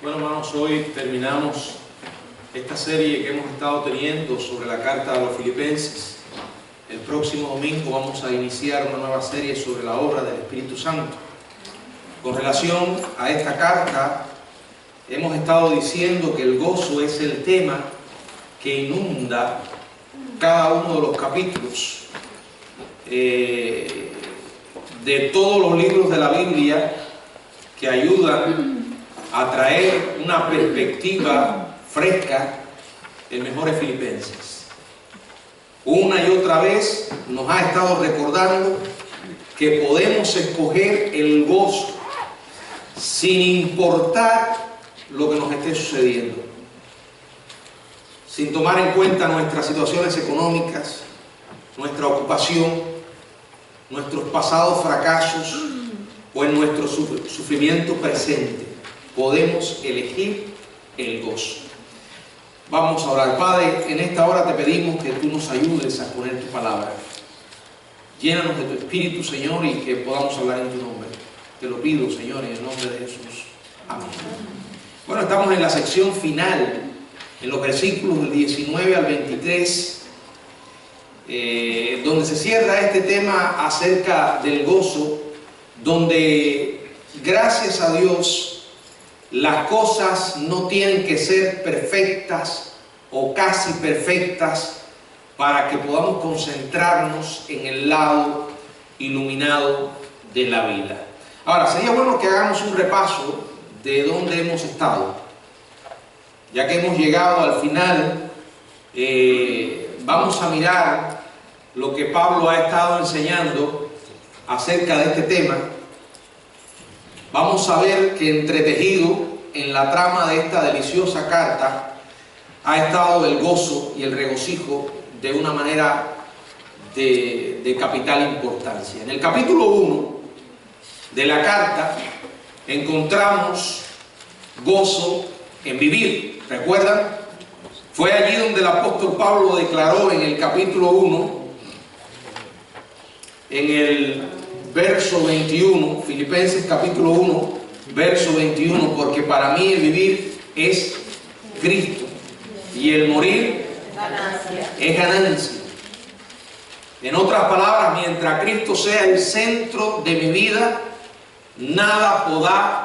Bueno, hermanos, hoy terminamos esta serie que hemos estado teniendo sobre la carta a los Filipenses. El próximo domingo vamos a iniciar una nueva serie sobre la obra del Espíritu Santo. Con relación a esta carta, hemos estado diciendo que el gozo es el tema que inunda cada uno de los capítulos de todos los libros de la Biblia, que ayudan a traer una perspectiva fresca. El mejor es Filipenses. Una y otra vez nos ha estado recordando que podemos escoger el gozo sin importar lo que nos esté sucediendo, sin tomar en cuenta nuestras situaciones económicas, nuestra ocupación, nuestros pasados fracasos o en nuestro sufrimiento presente. Podemos elegir el gozo. Vamos a orar. Padre, en esta hora te pedimos que tú nos ayudes a poner tu palabra. Llénanos de tu Espíritu, Señor, y que podamos hablar en tu nombre. Te lo pido, Señor, en el nombre de Jesús. Amén. Bueno, estamos en la sección final, en los versículos del 19 al 23, donde se cierra este tema acerca del gozo, donde, gracias a Dios, las cosas no tienen que ser perfectas o casi perfectas para que podamos concentrarnos en el lado iluminado de la vida. Ahora, sería bueno que hagamos un repaso de dónde hemos estado. Ya que hemos llegado al final, vamos a mirar lo que Pablo ha estado enseñando acerca de este tema. Vamos a ver que entretejido en la trama de esta deliciosa carta ha estado el gozo y el regocijo de una manera de capital importancia. En el capítulo 1 de la carta encontramos gozo en vivir. ¿Recuerdan? Fue allí donde el apóstol Pablo declaró en el capítulo 1, en el verso 21, Filipenses capítulo 1, verso 21, porque para mí el vivir es Cristo y el morir es ganancia. En otras palabras, mientras Cristo sea el centro de mi vida, nada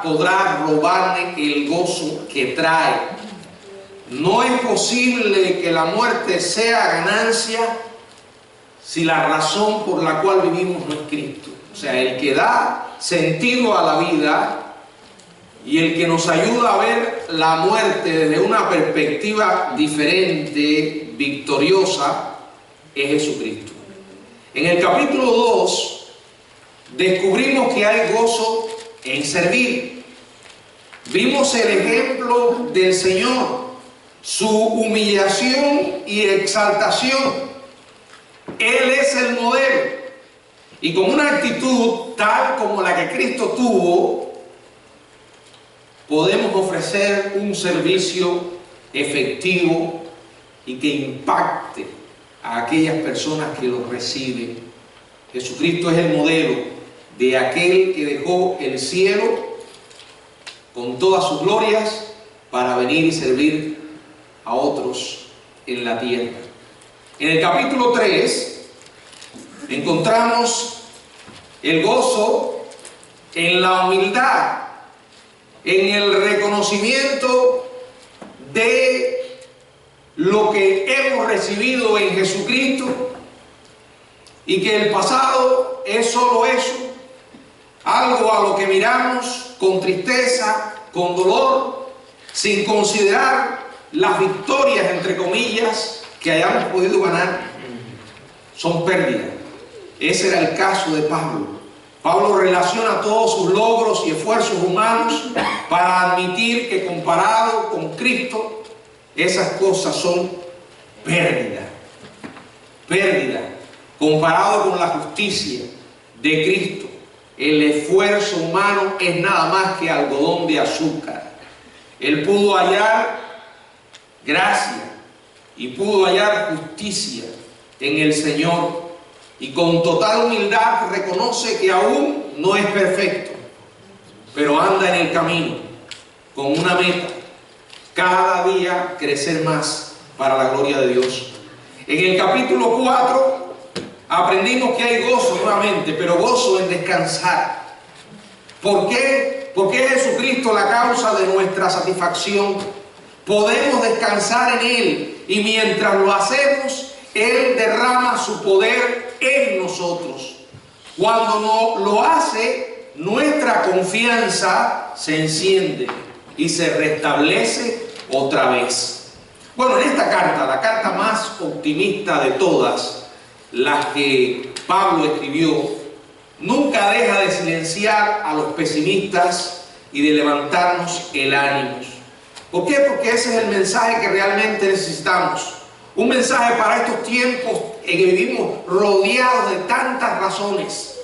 podrá robarme el gozo que trae. No es posible que la muerte sea ganancia si la razón por la cual vivimos no es Cristo. O sea, el que da sentido a la vida y el que nos ayuda a ver la muerte desde una perspectiva diferente, victoriosa, es Jesucristo. En el capítulo 2 descubrimos que hay gozo en servir. Vimos el ejemplo del Señor, su humillación y exaltación. Él es el modelo. Y con una actitud tal como la que Cristo tuvo, podemos ofrecer un servicio efectivo y que impacte a aquellas personas que lo reciben. Jesucristo es el modelo de aquel que dejó el cielo con todas sus glorias para venir y servir a otros en la tierra. En el capítulo 3 encontramos el gozo en la humildad, en el reconocimiento de lo que hemos recibido en Jesucristo y que el pasado es solo eso, algo a lo que miramos con tristeza, con dolor, sin considerar las victorias, entre comillas, que hayamos podido ganar. Son pérdidas. Ese era el caso de Pablo. Pablo relaciona todos sus logros y esfuerzos humanos para admitir que comparado con Cristo, esas cosas son pérdida. Pérdida. Comparado con la justicia de Cristo, el esfuerzo humano es nada más que algodón de azúcar. Él pudo hallar gracia y pudo hallar justicia en el Señor, y con total humildad reconoce que aún no es perfecto, pero anda en el camino con una meta: cada día crecer más para la gloria de Dios. En el capítulo 4 aprendimos que hay gozo nuevamente, pero gozo en descansar. ¿Por qué? Porque es Jesucristo la causa de nuestra satisfacción. Podemos descansar en Él, y mientras lo hacemos, Él derrama su poder en nosotros. Cuando no lo hace, nuestra confianza se enciende y se restablece otra vez. Bueno, en esta carta, la carta más optimista de todas las que Pablo escribió, nunca deja de silenciar a los pesimistas y de levantarnos el ánimo. ¿Por qué? Porque ese es el mensaje que realmente necesitamos. Un mensaje para estos tiempos en que vivimos rodeados de tantas razones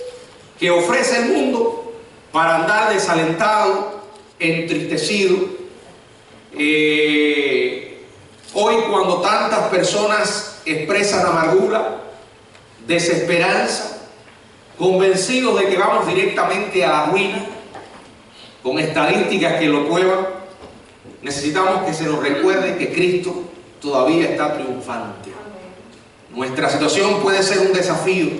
que ofrece el mundo para andar desalentado, entristecido. Hoy, cuando tantas personas expresan amargura, desesperanza, convencidos de que vamos directamente a la ruina, con estadísticas que lo prueban, necesitamos que se nos recuerde que Cristo todavía está triunfante. Nuestra situación puede ser un desafío,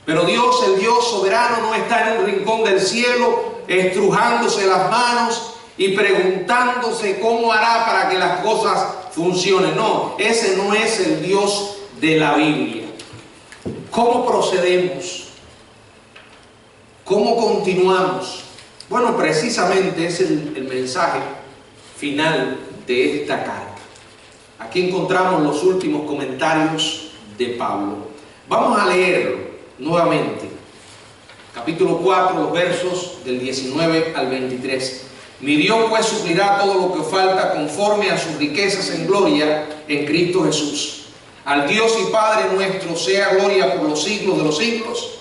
pero Dios, el Dios soberano, no está en un rincón del cielo estrujándose las manos y preguntándose cómo hará para que las cosas funcionen. No, ese no es el Dios de la Biblia. ¿Cómo procedemos? ¿Cómo continuamos? Bueno, precisamente es el mensaje final de esta carta. Aquí encontramos los últimos comentarios de Pablo. Vamos a leerlo nuevamente. Capítulo 4, los versos del 19 al 23. Mi Dios pues suplirá todo lo que os falta conforme a sus riquezas en gloria en Cristo Jesús. Al Dios y Padre nuestro sea gloria por los siglos de los siglos.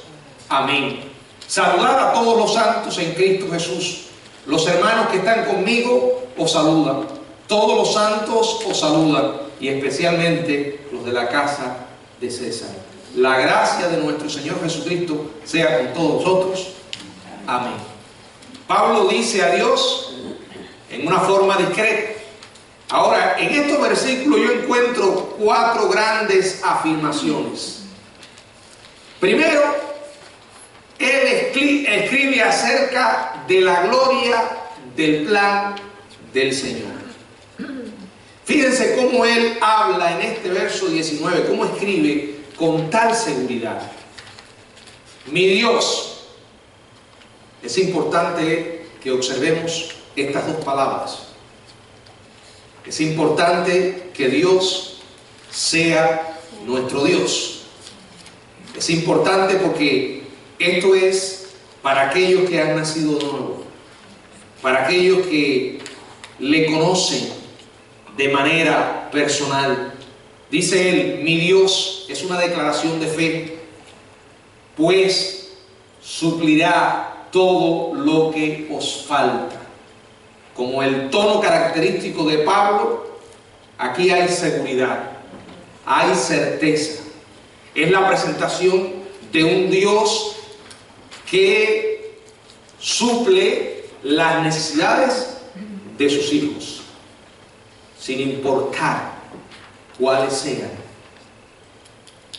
Amén. Saludad a todos los santos en Cristo Jesús. Los hermanos que están conmigo os saludan. Todos los santos os saludan, y especialmente los de la casa de César. La gracia de nuestro Señor Jesucristo sea con todos vosotros. Amén. Pablo dice adiós en una forma discreta. Ahora, en estos versículos yo encuentro 4 grandes afirmaciones. Primero, él escribe acerca de la gloria del plan del Señor. Fíjense cómo él habla en este verso 19, cómo escribe con tal seguridad. Mi Dios. Es importante que observemos estas dos palabras. Es importante que Dios sea nuestro Dios. Es importante porque esto es para aquellos que han nacido de nuevo, para aquellos que le conocen de manera personal. Dice él, mi Dios, es una declaración de fe, pues suplirá todo lo que os falta. Como el tono característico de Pablo, aquí hay seguridad, hay certeza. Es la presentación de un Dios que suple las necesidades de sus hijos, sin importar cuáles sean.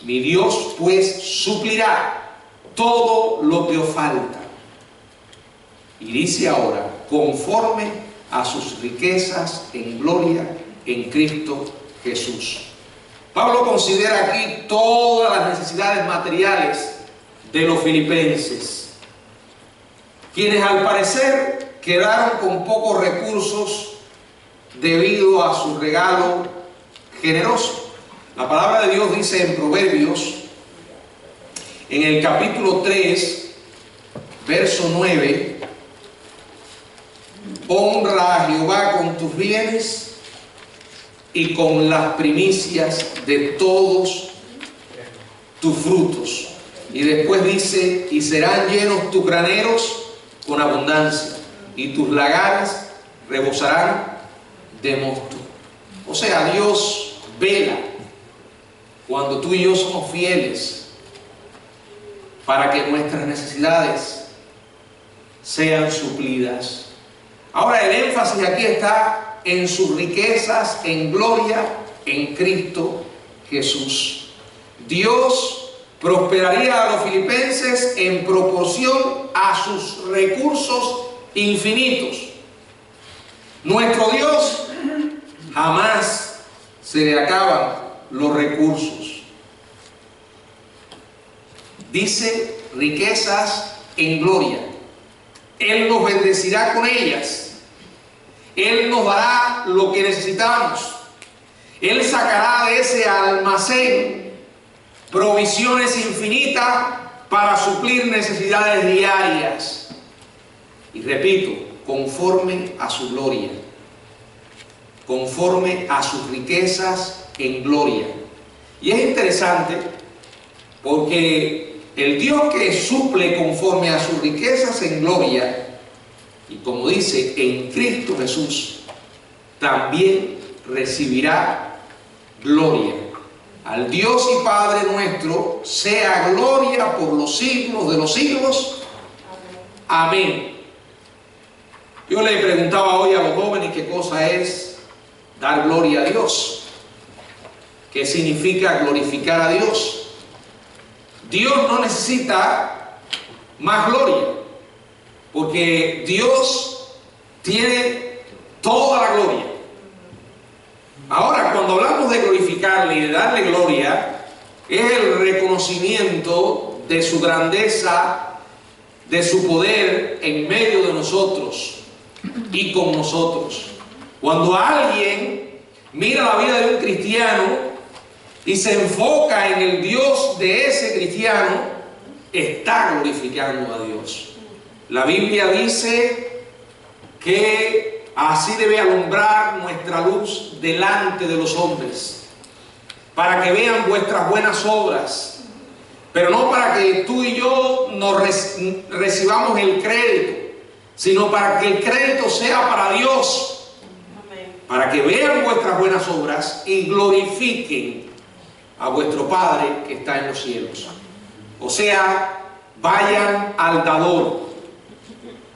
Mi Dios pues suplirá todo lo que os falta. Y dice ahora, conforme a sus riquezas en gloria en Cristo Jesús. Pablo considera aquí todas las necesidades materiales de los filipenses, quienes al parecer quedaron con pocos recursos debido a su regalo generoso. La palabra de Dios dice en Proverbios, en el capítulo 3, verso 9, honra a Jehová con tus bienes y con las primicias de todos tus frutos. Y después dice, y serán llenos tus graneros con abundancia, y tus lagares rebosarán de mosto. O sea, Dios vela cuando tú y yo somos fieles para que nuestras necesidades sean suplidas. Ahora el énfasis aquí está en sus riquezas, en gloria, en Cristo Jesús. Dios prosperaría a los filipenses en proporción a sus recursos infinitos. Nuestro Dios jamás se le acaban los recursos. Dice riquezas en gloria. Él nos bendecirá con ellas. Él nos dará lo que necesitamos. Él sacará de ese almacén provisiones infinitas para suplir necesidades diarias. Y repito, conforme a su gloria, conforme a sus riquezas en gloria. Y es interesante porque el Dios que suple conforme a sus riquezas en gloria, y como dice, en Cristo Jesús, también recibirá gloria. Al Dios y Padre nuestro sea gloria por los siglos de los siglos. Amén. Yo le preguntaba hoy a los jóvenes qué cosa es dar gloria a Dios. ¿Qué significa glorificar a Dios? Dios no necesita más gloria, porque Dios tiene toda la gloria. Ahora, cuando hablamos de glorificarle y de darle gloria, es el reconocimiento de su grandeza, de su poder en medio de nosotros y con nosotros. Cuando alguien mira la vida de un cristiano y se enfoca en el Dios de ese cristiano, está glorificando a Dios. La Biblia dice que así debe alumbrar nuestra luz delante de los hombres, para que vean vuestras buenas obras, pero no para que tú y yo nos recibamos el crédito, sino para que el crédito sea para Dios, para que vean vuestras buenas obras y glorifiquen a vuestro Padre que está en los cielos. O sea, vayan al dador,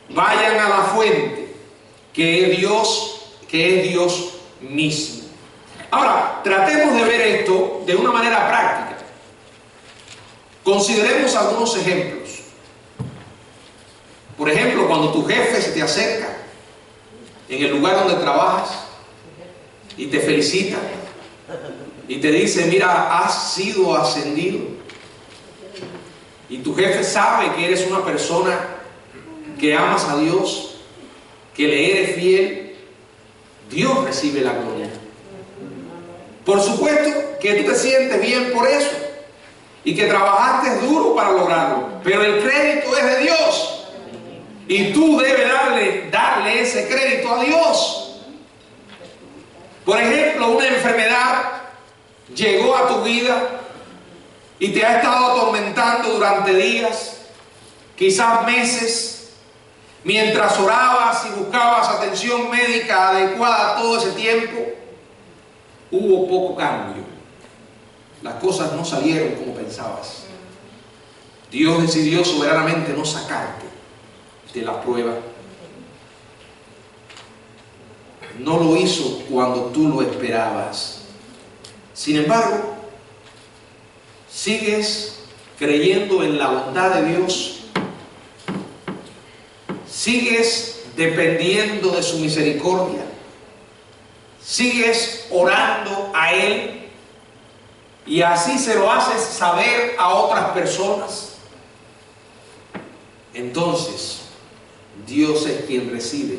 vayan a la fuente, que es Dios mismo. Ahora, tratemos de ver esto de una manera práctica. Consideremos algunos ejemplos. Por ejemplo, cuando tu jefe se te acerca en el lugar donde trabajas y te felicita y te dice, mira, has sido ascendido. Y tu jefe sabe que eres una persona que amas a Dios, que le eres fiel. Dios recibe la gloria. Por supuesto que tú te sientes bien por eso y que trabajaste duro para lograrlo, pero el crédito es de Dios y tú debes darle ese crédito a Dios. Por ejemplo, una enfermedad llegó a tu vida y te ha estado atormentando durante días, quizás meses, mientras orabas y buscabas atención médica adecuada todo ese tiempo. Hubo poco cambio. Las cosas no salieron como pensabas. Dios decidió soberanamente no sacarte de la prueba. No lo hizo cuando tú lo esperabas. Sin embargo, sigues creyendo en la bondad de Dios. Sigues dependiendo de su misericordia. Sigues orando a Él y así se lo haces saber a otras personas. Entonces, Dios es quien recibe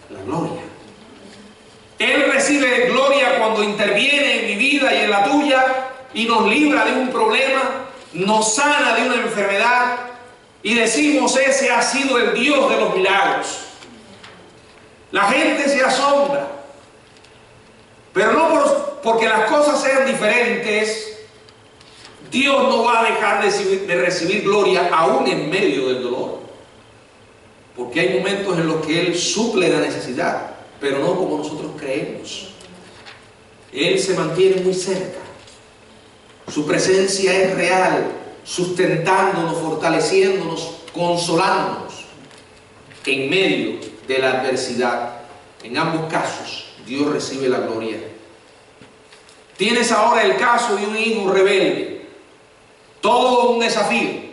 la gloria. Él recibe gloria cuando interviene en mi vida y en la tuya y nos libra de un problema, nos sana de una enfermedad y decimos, ese ha sido el Dios de los milagros. La gente se asombra, pero no porque las cosas sean diferentes, Dios no va a dejar de recibir gloria aún en medio del dolor, porque hay momentos en los que Él suple la necesidad, pero no como nosotros creemos. Él se mantiene muy cerca, su presencia es real, sustentándonos, fortaleciéndonos, consolándonos en medio de la adversidad. En ambos casos, Dios recibe la gloria. Tienes ahora el caso de un hijo rebelde. Todo un desafío.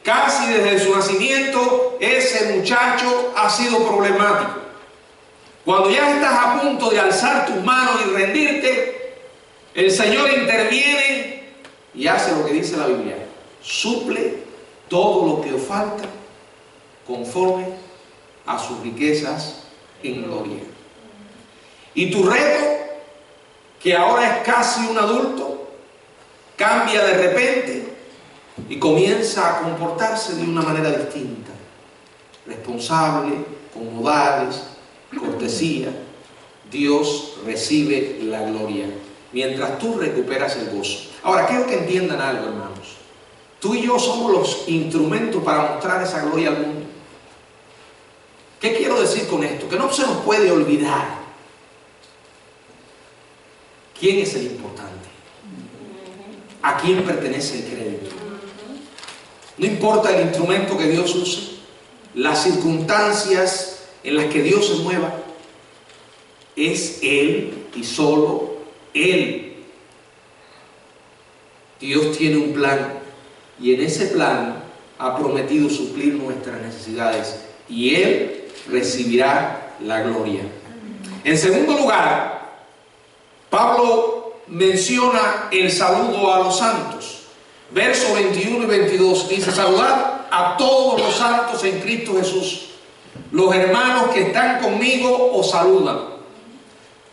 Casi desde su nacimiento, ese muchacho ha sido problemático. Cuando ya estás a punto de alzar tus manos y rendirte, el Señor interviene y hace lo que dice la Biblia: suple todo lo que os falta conforme a sus riquezas en gloria. Y tu reto, que ahora es casi un adulto, cambia de repente y comienza a comportarse de una manera distinta, responsable, con modales, cortesía. Dios recibe la gloria mientras tú recuperas el gozo. Ahora, quiero que entiendan algo, hermanos. Tú y yo somos los instrumentos para mostrar esa gloria al mundo. ¿Qué quiero decir con esto? Que no se nos puede olvidar quién es el importante, a quién pertenece el crédito. No importa el instrumento que Dios use, las circunstancias en las que Dios se mueva, es Él y solo Él. Dios tiene un plan y en ese plan ha prometido suplir nuestras necesidades y Él recibirá la gloria. En segundo lugar, Pablo menciona el saludo a los santos. Versos 21 y 22 dice: saludad a todos los santos en Cristo Jesús. Los hermanos que están conmigo os saludan.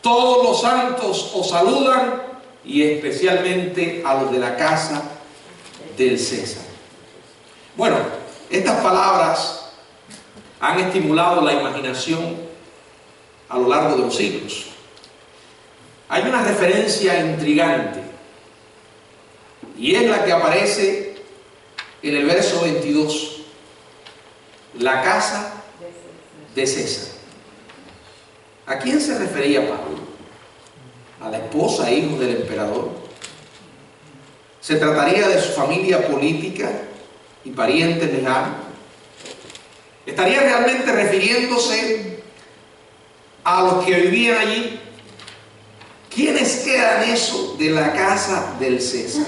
Todos los santos os saludan, y especialmente a los de la casa del César. Bueno, estas palabras han estimulado la imaginación a lo largo de los siglos. Hay una referencia intrigante, y es la que aparece en el verso 22. La casa de César. ¿A quién se refería Pablo? ¿A la esposa e hijos del emperador? ¿Se trataría de su familia política y parientes lejanos? ¿Estaría realmente refiriéndose a los que vivían allí? ¿Quiénes eran esos de la casa del César?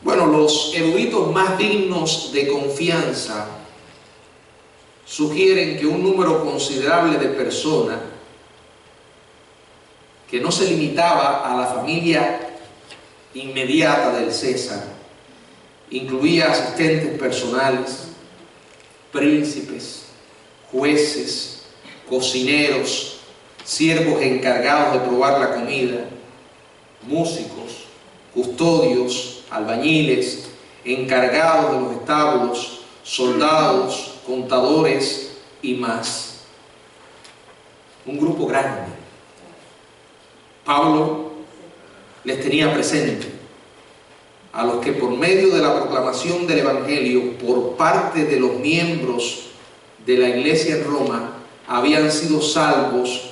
Bueno, los eruditos más dignos de confianza sugieren que un número considerable de personas, que no se limitaba a la familia inmediata del César, incluía asistentes personales, príncipes, jueces, cocineros, siervos encargados de probar la comida, músicos, custodios, albañiles, encargados de los establos, soldados, contadores y más. Un grupo grande. Pablo les tenía presente a los que por medio de la proclamación del Evangelio por parte de los miembros de la iglesia en Roma habían sido salvos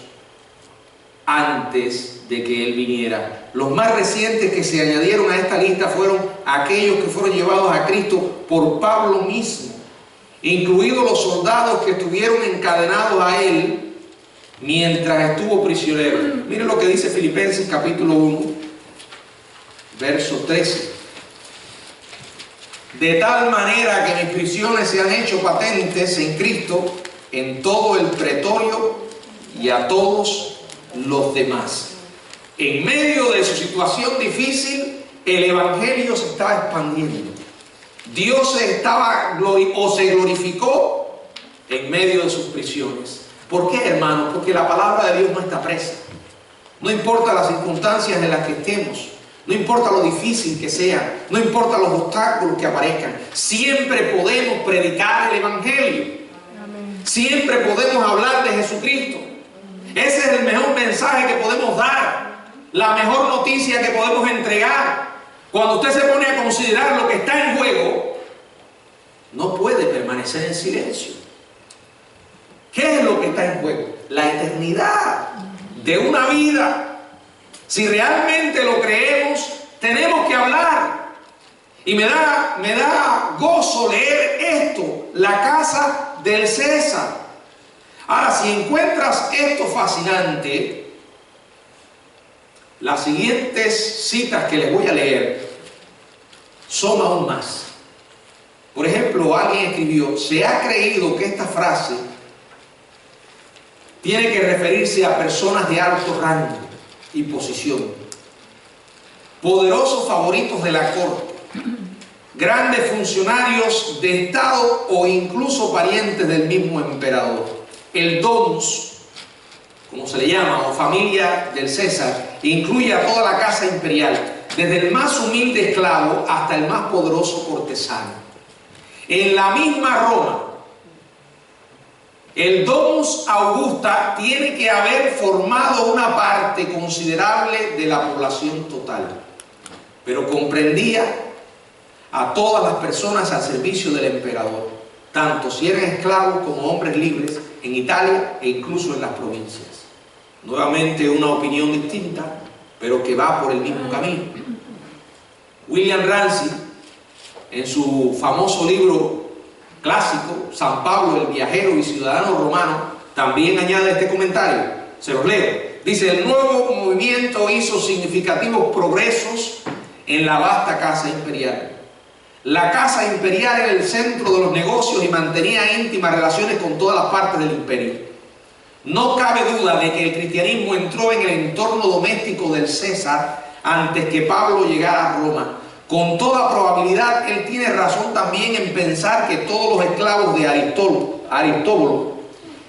antes de que él viniera. Los más recientes que se añadieron a esta lista fueron aquellos que fueron llevados a Cristo por Pablo mismo, incluidos los soldados que estuvieron encadenados a él mientras estuvo prisionero. Miren lo que dice Filipenses capítulo 1, verso 13. De tal manera que mis prisiones se han hecho patentes en Cristo en todo el pretorio y a todos los demás. En medio de su situación difícil, el Evangelio se estaba expandiendo. Dios se glorificó en medio de sus prisiones. ¿Por qué, hermanos? Porque la palabra de Dios no está presa. No importa las circunstancias en las que estemos, no importa lo difícil que sea, no importa los obstáculos que aparezcan, siempre podemos predicar el Evangelio. Amén. Siempre podemos hablar de Jesucristo. Ese es el mejor mensaje que podemos dar, la mejor noticia que podemos entregar. Cuando usted se pone a considerar lo que está en juego, no puede permanecer en silencio. ¿Qué es lo que está en juego? La eternidad de una vida. Si realmente lo creemos, tenemos que hablar. Y me da gozo leer esto, la casa del César. Ahora, si encuentras esto fascinante, las siguientes citas que les voy a leer son aún más. Por ejemplo, alguien escribió: se ha creído que esta frase tiene que referirse a personas de alto rango y posición, poderosos favoritos de la corte, grandes funcionarios de Estado o incluso parientes del mismo emperador. El domus, como se le llama, o familia del César, incluye a toda la casa imperial, desde el más humilde esclavo hasta el más poderoso cortesano. En la misma Roma, el domus augusta tiene que haber formado una parte considerable de la población total, pero comprendía a todas las personas al servicio del emperador, tanto si eran esclavos como hombres libres, en Italia e incluso en las provincias. Nuevamente una opinión distinta, pero que va por el mismo camino. William Ramsey, en su famoso libro clásico, San Pablo, el viajero y ciudadano romano, también añade este comentario. Se los leo. Dice: el nuevo movimiento hizo significativos progresos en la vasta casa imperial. La casa imperial era el centro de los negocios y mantenía íntimas relaciones con todas las partes del imperio. No cabe duda de que el cristianismo entró en el entorno doméstico del César antes que Pablo llegara a Roma. Con toda probabilidad, él tiene razón también en pensar que todos los esclavos de Aristóbulo,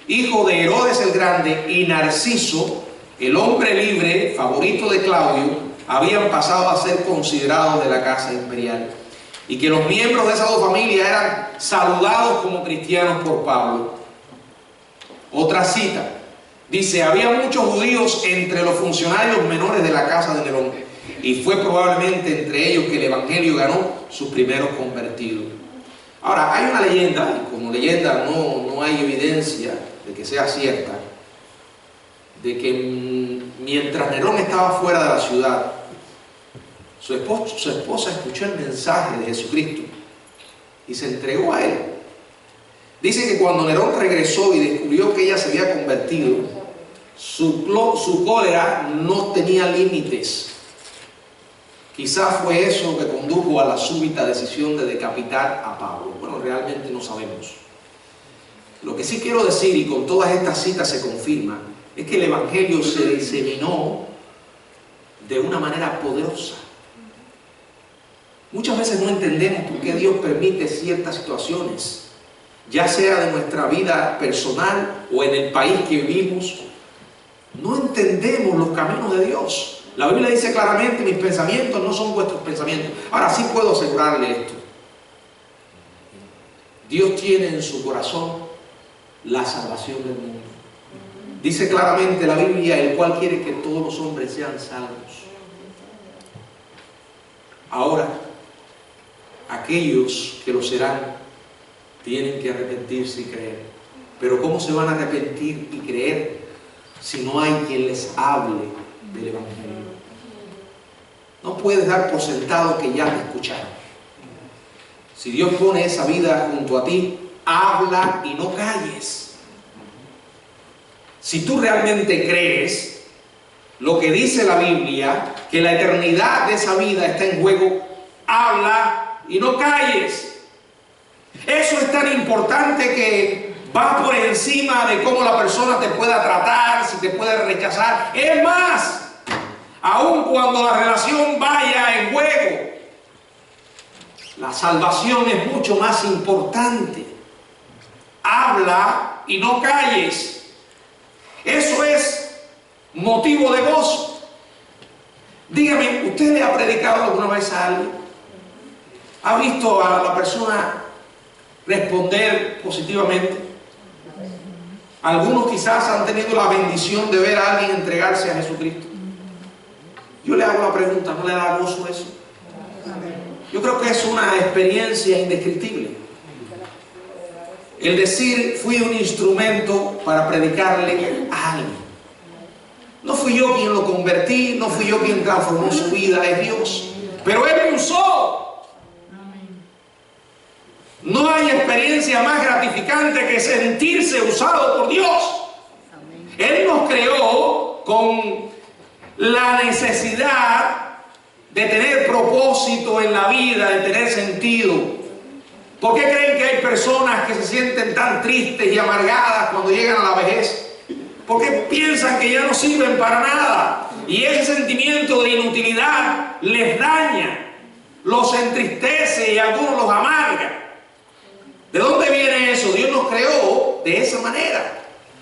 hijo de Herodes el Grande, y Narciso, el hombre libre favorito de Claudio, habían pasado a ser considerados de la casa imperial, y que los miembros de esas dos familias eran saludados como cristianos por Pablo. Otra cita dice: había muchos judíos entre los funcionarios menores de la casa de Nerón, y fue probablemente entre ellos que el evangelio ganó sus primeros convertidos. Ahora, hay una leyenda, y como leyenda no hay evidencia de que sea cierta, de que mientras Nerón estaba fuera de la ciudad, su esposa escuchó el mensaje de Jesucristo y se entregó a él. Dice que cuando Nerón regresó y descubrió que ella se había convertido, su cólera no tenía límites. Quizás fue eso que condujo a la súbita decisión de decapitar a Pablo. Bueno, realmente no sabemos. Lo que sí quiero decir, y con todas estas citas se confirma, es que el evangelio se diseminó de una manera poderosa. Muchas veces no entendemos por qué Dios permite ciertas situaciones, ya sea de nuestra vida personal o en el país que vivimos. No entendemos los caminos de Dios. La Biblia dice claramente: mis pensamientos no son vuestros pensamientos. Ahora sí puedo asegurarle esto: Dios tiene en su corazón la salvación del mundo. Dice claramente la Biblia: el cual quiere que todos los hombres sean salvos. Ahora, aquellos que lo serán tienen que arrepentirse y creer. Pero ¿cómo se van a arrepentir y creer si no hay quien les hable del evangelio? No puedes dar por sentado que ya te escucharon. Si Dios pone esa vida junto a ti, habla y no calles. Si tú realmente crees lo que dice la Biblia, que la eternidad de esa vida está en juego, habla y no calles. Eso es tan importante que va por encima de cómo la persona te pueda tratar, si te puede rechazar. Es más, aun cuando la relación vaya en juego, la salvación es mucho más importante. Habla y no calles. Eso es motivo de gozo. Dígame, ¿usted le ha predicado alguna vez a alguien? ¿Ha visto a la persona responder positivamente? Algunos quizás han tenido la bendición de ver a alguien entregarse a Jesucristo. Yo le hago la pregunta: ¿no le da gozo eso? Yo creo que es una experiencia indescriptible. El decir: fui un instrumento para predicarle a alguien. No fui yo quien lo convertí, no fui yo quien transformó su vida, es Dios. Pero Él me usó. experiencia más gratificante que sentirse usado por Dios. Él nos creó con la necesidad de tener propósito en la vida, de tener sentido. ¿Por qué creen que hay personas que se sienten tan tristes y amargadas cuando llegan a la vejez? Porque piensan que ya no sirven para nada. Y ese sentimiento de inutilidad les daña, los entristece y a algunos los amarga. ¿De dónde viene eso? Dios nos creó de esa manera.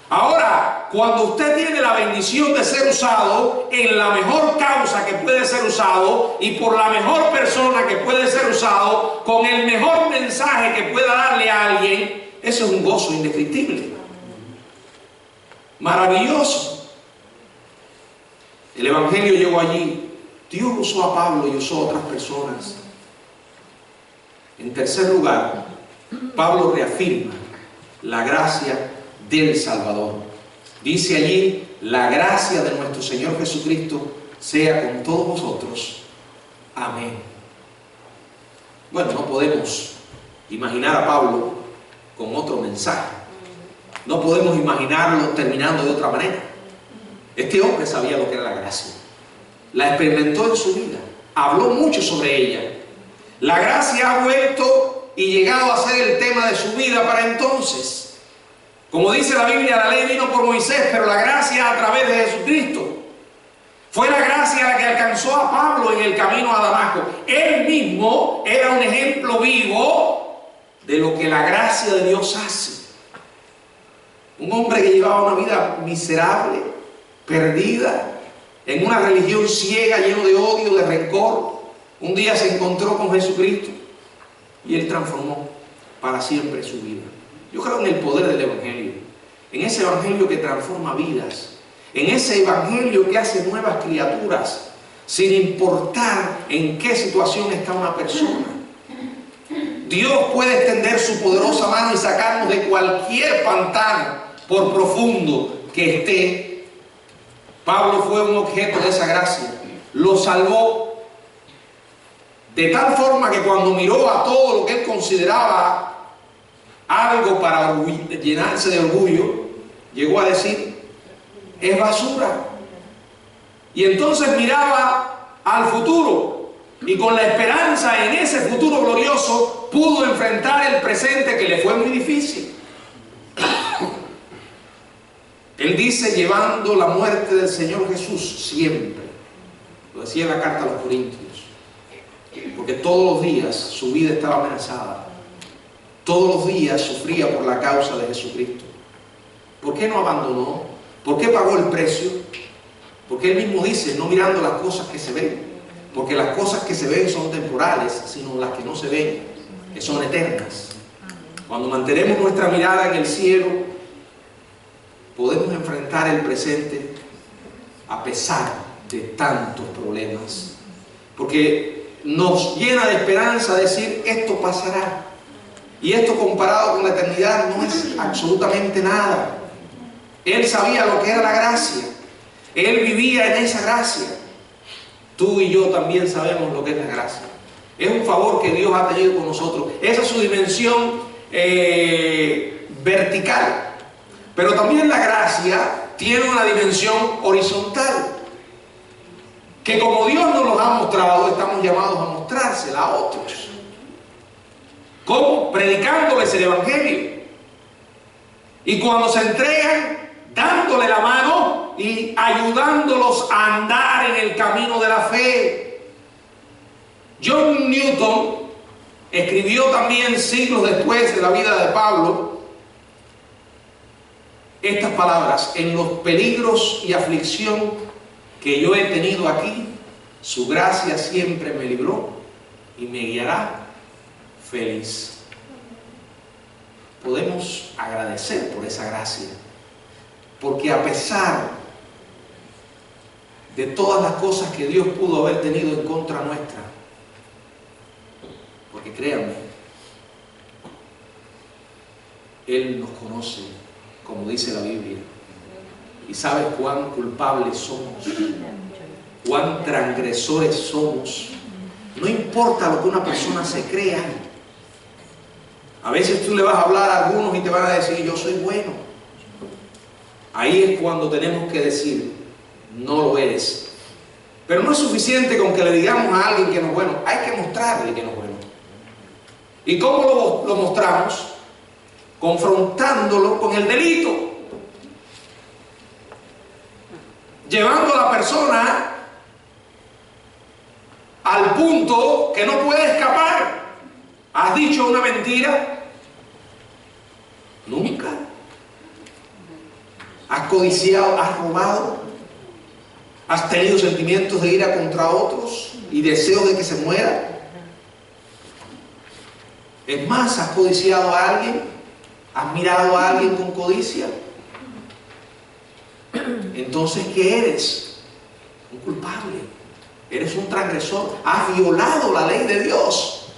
Ahora, cuando usted tiene la bendición de ser usado en la mejor causa que puede ser usado y por la mejor persona que puede ser usado, con el mejor mensaje que pueda darle a alguien, eso es un gozo indescriptible. Maravilloso. El Evangelio llegó allí. Dios usó a Pablo y usó a otras personas. En tercer lugar, Pablo reafirma la gracia del Salvador. Dice allí: la gracia de nuestro Señor Jesucristo sea con todos vosotros. Amén. Bueno, no podemos imaginar a Pablo con otro mensaje. No podemos imaginarlo terminando de otra manera. Este hombre sabía lo que era la gracia. La experimentó en su vida. Habló mucho sobre ella. La gracia ha vuelto y llegado a ser el tema de su vida para entonces. Como dice la Biblia, la ley vino por Moisés, pero la gracia a través de Jesucristo. Fue la gracia la que alcanzó a Pablo en el camino a Damasco. Él mismo era un ejemplo vivo de lo que la gracia de Dios hace. Un hombre que llevaba una vida miserable, perdida, en una religión ciega, lleno de odio, de rencor, un día se encontró con Jesucristo y Él transformó para siempre su vida. Yo creo en el poder del Evangelio, en ese Evangelio que transforma vidas, en ese Evangelio que hace nuevas criaturas, sin importar en qué situación está una persona. Dios puede extender su poderosa mano y sacarnos de cualquier pantano, por profundo que esté. Pablo fue un objeto de esa gracia. Lo salvó de tal forma que cuando miró a todo lo que él consideraba algo para llenarse de orgullo, llegó a decir: es basura. Y entonces miraba al futuro y con la esperanza en ese futuro glorioso pudo enfrentar el presente, que le fue muy difícil. Él dice: llevando la muerte del Señor Jesús siempre. Lo decía en la carta a los Corintios. Porque todos los días su vida estaba amenazada. Todos los días sufría por la causa de Jesucristo. ¿Por qué no abandonó? ¿Por qué pagó el precio? Porque Él mismo dice: no mirando las cosas que se ven. Porque las cosas que se ven son temporales, sino las que no se ven, que son eternas. Cuando mantenemos nuestra mirada en el cielo, podemos enfrentar el presente a pesar de tantos problemas. Porque nos llena de esperanza decir: esto pasará. Y esto comparado con la eternidad no es absolutamente nada. Él sabía lo que era la gracia. Él vivía en esa gracia. Tú y yo también sabemos lo que es la gracia. Es un favor que Dios ha tenido con nosotros. Esa es su dimensión vertical. Pero también la gracia tiene una dimensión horizontal. Que como Dios nos los ha mostrado, estamos llamados a mostrársela a otros. ¿Cómo? Predicándoles el Evangelio. Y cuando se entregan, dándole la mano y ayudándolos a andar en el camino de la fe. John Newton escribió también, siglos después de la vida de Pablo, estas palabras: en los peligros y aflicción que yo he tenido aquí, su gracia siempre me libró y me guiará feliz. Podemos agradecer por esa gracia, porque a pesar de todas las cosas que Dios pudo haber tenido en contra nuestra, porque créanme, Él nos conoce, como dice la Biblia, y sabe cuán culpables somos, cuán transgresores somos. No importa lo que una persona se crea, A veces tú le vas a hablar a algunos y te van a decir, yo soy bueno. Ahí es cuando tenemos que decir, no lo eres. Pero no es suficiente con que le digamos a alguien que no es bueno, hay que mostrarle que no es bueno. ¿Y cómo lo mostramos? Confrontándolo con el delito. Llevando a la persona al punto que no puede escapar. ¿Has dicho una mentira? Nunca. ¿Has codiciado? ¿Has robado? ¿Has tenido sentimientos de ira contra otros y deseo de que se muera? Es más, ¿has codiciado a alguien? ¿Has mirado a alguien con codicia? Entonces, ¿qué eres? Un culpable. Eres un transgresor. Has violado la ley de Dios.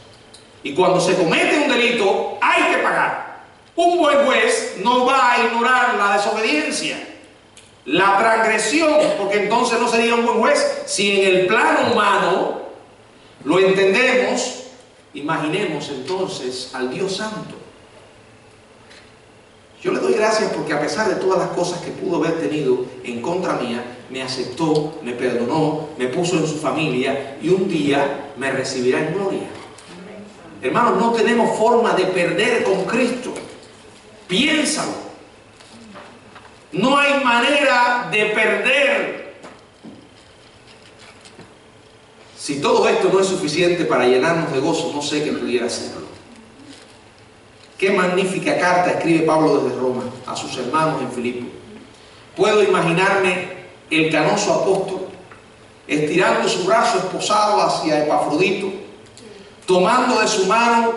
Y cuando se comete un delito, hay que pagar. Un buen juez no va a ignorar la desobediencia, la transgresión, porque entonces no sería un buen juez. Si en el plano humano lo entendemos, imaginemos entonces al Dios Santo. Yo le doy gracias porque a pesar de todas las cosas que pudo haber tenido en contra mía, me aceptó, me perdonó, me puso en su familia y un día me recibirá en gloria. Hermanos, no tenemos forma de perder con Cristo. Piénsalo. No hay manera de perder. Si todo esto no es suficiente para llenarnos de gozo, no sé qué pudiera hacerlo. Qué magnífica carta escribe Pablo desde Roma a sus hermanos en Filipo. Puedo imaginarme el canoso apóstol estirando su brazo esposado hacia Epafrodito, tomando de su mano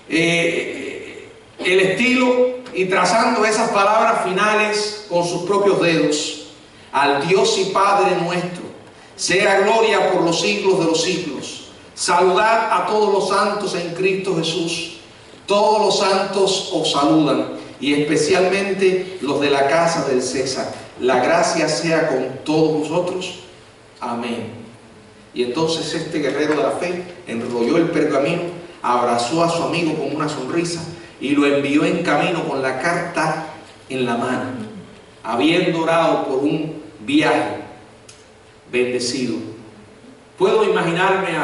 el estilo y trazando esas palabras finales con sus propios dedos. Al Dios y Padre nuestro, sea gloria por los siglos de los siglos. Saludad a todos los santos en Cristo Jesús. Todos los santos os saludan, y especialmente los de la casa del César. La gracia sea con todos vosotros. Amén. Y entonces este guerrero de la fe enrolló el pergamino, abrazó a su amigo con una sonrisa y lo envió en camino con la carta en la mano, habiendo orado por un viaje bendecido. Puedo imaginarme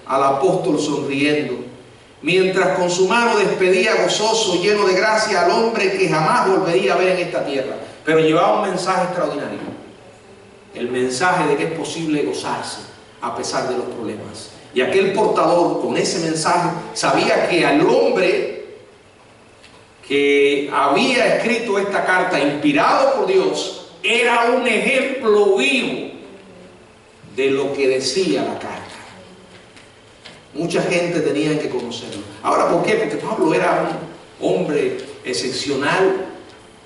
al apóstol sonriendo, mientras con su mano despedía gozoso, lleno de gracia al hombre que jamás volvería a ver en esta tierra. Pero llevaba un mensaje extraordinario. El mensaje de que es posible gozarse a pesar de los problemas. Y aquel portador con ese mensaje sabía que al hombre que había escrito esta carta, inspirado por Dios, era un ejemplo vivo de lo que decía la carta. Mucha gente tenía que conocerlo. Ahora, ¿por qué? Porque Pablo era un hombre excepcional,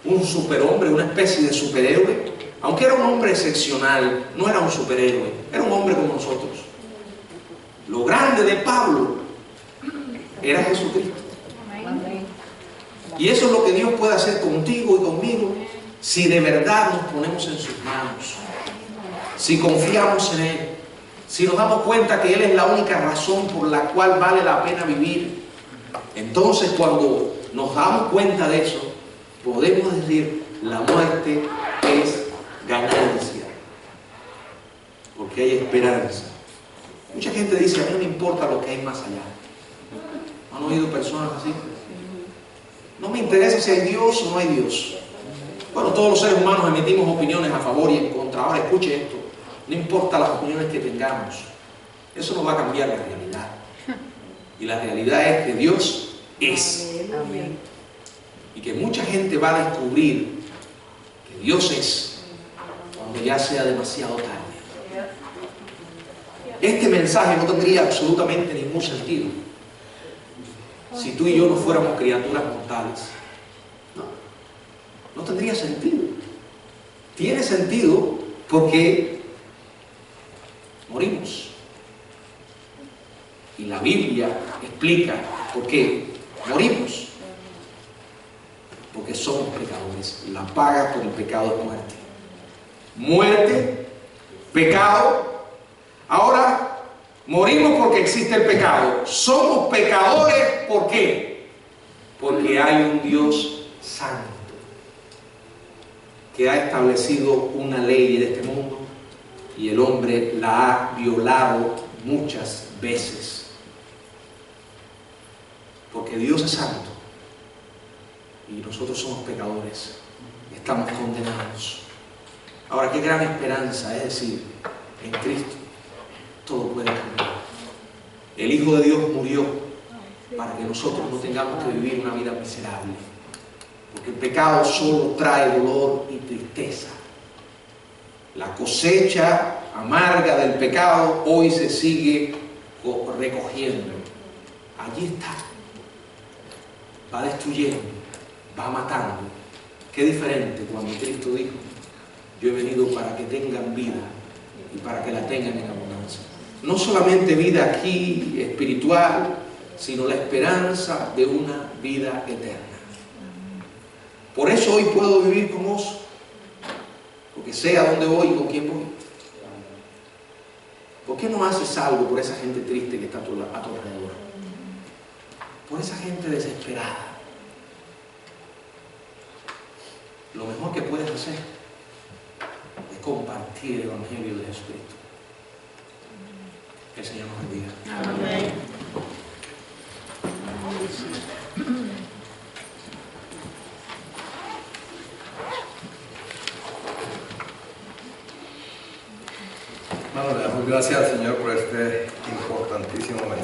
un superhombre, una especie de superhéroe. Aunque era un hombre excepcional, no era un superhéroe, era un hombre como nosotros. Lo grande de Pablo era Jesucristo. Y eso es lo que Dios puede hacer contigo y conmigo si de verdad nos ponemos en sus manos, si confiamos en Él, si nos damos cuenta que Él es la única razón por la cual vale la pena vivir. Entonces, cuando nos damos cuenta de eso, podemos decir: la muerte es ganancia, porque hay esperanza. Mucha gente dice: a mí no me importa lo que hay más allá. ¿Han oído personas así? No me interesa si hay Dios o no hay Dios. Bueno, todos los seres humanos emitimos opiniones a favor y en contra. Ahora escuche esto: no importa las opiniones que tengamos, eso no va a cambiar la realidad. Y la realidad es que Dios es. Amén. Y que mucha gente va a descubrir que Dios es cuando ya sea demasiado tarde. Este mensaje no tendría absolutamente ningún sentido si tú y yo no fuéramos criaturas mortales. No tendría sentido. Tiene sentido porque morimos. Y la Biblia explica por qué morimos. Porque somos pecadores. La paga por el pecado es muerte. Muerte, pecado. Ahora, Morimos porque existe el pecado. Somos pecadores, ¿por qué? Porque hay un Dios santo que ha establecido una ley en este mundo y el hombre la ha violado muchas veces. Porque Dios es santo y nosotros somos pecadores, estamos condenados. Ahora, qué gran esperanza, es decir, en Cristo todo puede cambiar. El Hijo de Dios murió para que nosotros no tengamos que vivir una vida miserable, porque el pecado solo trae dolor y tristeza. La cosecha amarga del pecado hoy se sigue recogiendo. Allí está. Va destruyendo, va matando. Qué diferente cuando Cristo dijo: yo he venido para que tengan vida y para que la tengan en abundancia. No solamente vida aquí espiritual, sino la esperanza de una vida eterna. Por eso hoy puedo vivir con gozo, porque sé a dónde voy y con quién voy. ¿Por qué no haces algo por esa gente triste que está a tu alrededor? Por esa gente desesperada. Lo mejor que puedes hacer es compartir el Evangelio de Jesucristo. Que el Señor nos bendiga. Amén. Bueno, le damos gracias al Señor por este importantísimo mensaje.